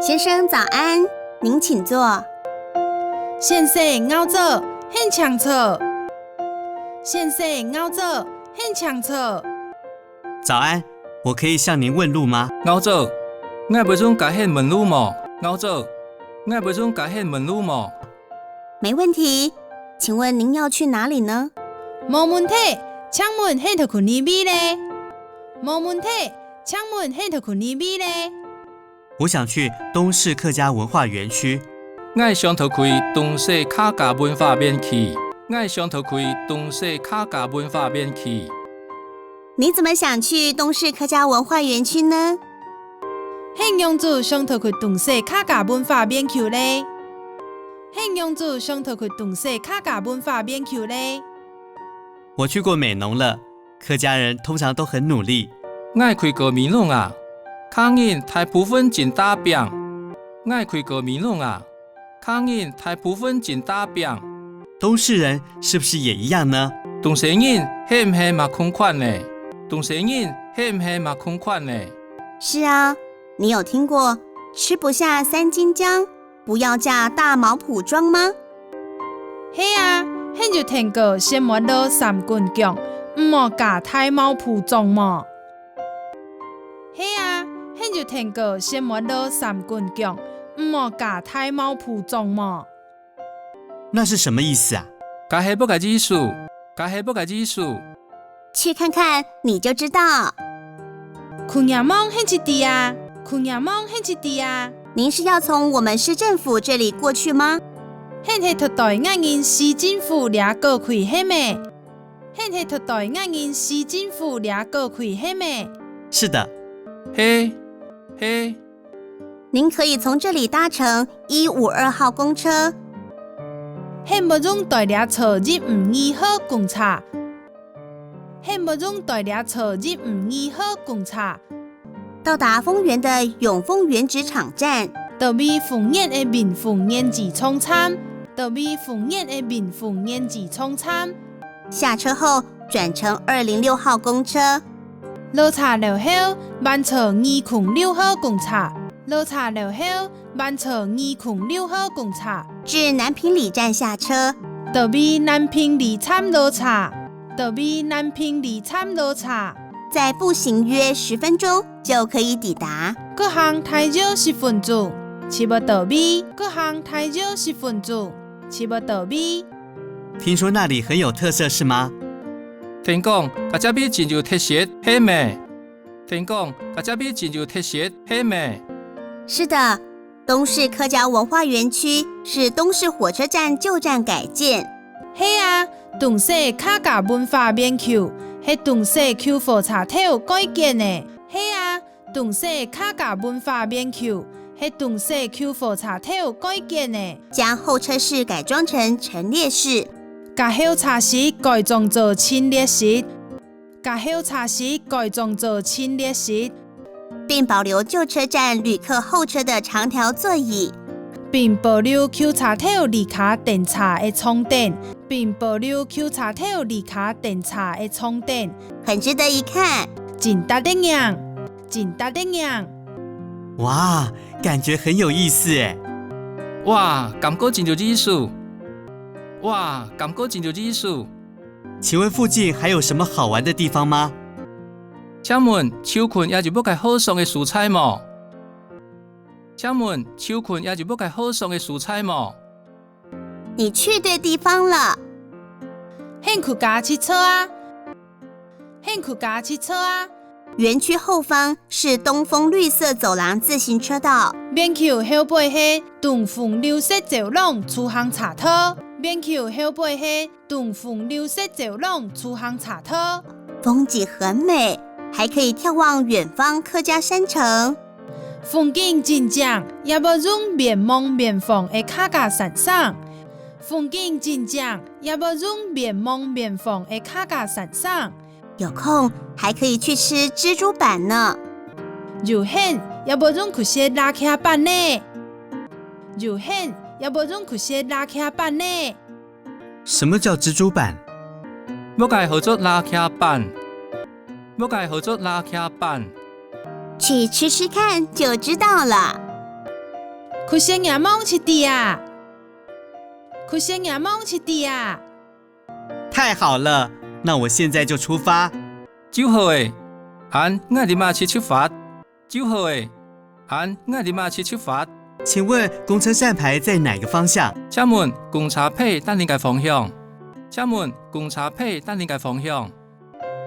先生早安，您请坐。先生我做很清楚。先生我做很清楚。早安，我可以向您问路吗？我做，我袂准甲迄问路么？我做，我袂准甲迄问路么？没问题，请问您要去哪里呢？冇问题，请问迄条去哪边咧？冇问题，请问迄条去哪边咧？我想去东势客家文化园区。我想头开东势客家文化园区。我想头开东势客家文化园区。你怎么想去东势客家文化园区呢？很用子想头去东势客家文化园区咧。很用子想头去东势客家文化园区咧。我去过美浓了，客家人通常都很努力。我开过美浓啊，客人大部分真打拼。我开过美浓啊，客人大部分真打拼。东势人是不是也一样呢？东势人是不是嘛款款呢？东势人是不是嘛款款呢？是啊，你有听过吃不下3斤姜，不要嫁大毛埔庄吗？是啊，很就听过先莫落3斤姜，唔莫嫁大毛埔庄么？是啊，很就听过先莫落3斤姜，唔莫嫁大毛埔庄么？那是什么意思啊？加黑不加指数，加黑不加指数。去看看你就知道。去夜梦很一滴啊，去夜梦很一滴啊。您是要从我们市政府这里过去吗？很是特代我们市政府掠过去嘿咩？很是特代我们市政府掠过去嘿咩？是的。嘿，嘿。您可以从这里搭乘152号公车。很不容代掠车入5-2号公车。很不容代掠车入5-2号公车。到达丰原的永丰原子厂站，到位丰原的民丰原子厂站，到位丰原的民丰原子厂站。下车后转乘206号公车。落车了后，慢坐206号公车。落车了后，慢坐206号公车。至南平里站下车。到位南平里站落车。到位南平里站落车。再步行约10分钟就可以抵达。各行太少10分钟，起不到位。各行太少10分钟，起不到位。听说那里很有特色是吗？听讲，这边真有特色，嘿咩？听讲，这边真有特色，嘿咩？是的，东势客家文化园区是东势火车站旧站改建。是啊，东势客家文化园区是东势旧火车站改建的。是啊，东势客家文化园区是东势旧火车站改建的。将候车室改装成陈列室，把候车室改装做陈列室，把候车室改装做陈列室。并保留旧车站旅客候车的长条座椅，并保留旧车站离卡电车的充电，并保留旧车站离卡电车的充电，很值得一看。真大的样，真大的样。哇，感觉很有意思耶！哇，感觉真有意思！哇，感觉真有意思！请问附近还有什么好玩的地方吗？请问秋困也就要该好送的蔬菜么？请问秋困也就要该好送的蔬菜么？你去对地方了。很去家骑车啊！很去家骑车啊！园区后方是东风绿色走廊自行车道，园区后背是东风绿色走廊出行岔道。园区后背是东风绿色走廊出行岔道。风景很美，还可以眺望远方客家山城。风景真正也不容面梦面放的客家山上。风景真正也不容面梦面放的客家山上。有空还可以去吃蜘蛛板呢。有闲也不容去吃拉客板呢。有闲也不容去吃拉客板呢。什么叫蜘蛛板？要该合作拉客板。要该合作拉客板。去吃吃看就知道了。去先牙梦去地啊！去先牙梦去地啊！太好了，那我现在就出发。就好诶，俺我立马去出发。就好诶，俺我立马去出发。请问公车站牌在哪个方向？请问公车牌等你个方向？请问公车牌等你个方向？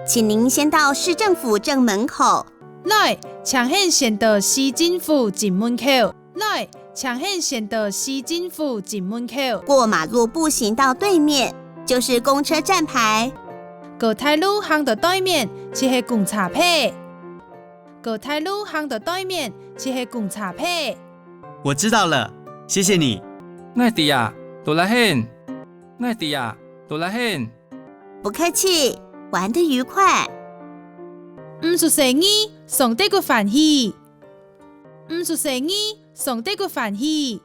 请您先到市政府正门口，来，请先先到市政府正门口。来，请先到市政府正门口。过马路步行到对面就是公车站牌。过台路行到对面就是公车牌。过台路行到对面就是公车牌。我知道了，谢谢你。我弟啊，多来很。我弟啊，多来很。不客气，玩得愉快。唔出生意，上帝个欢喜。唔出生意，上帝个欢喜。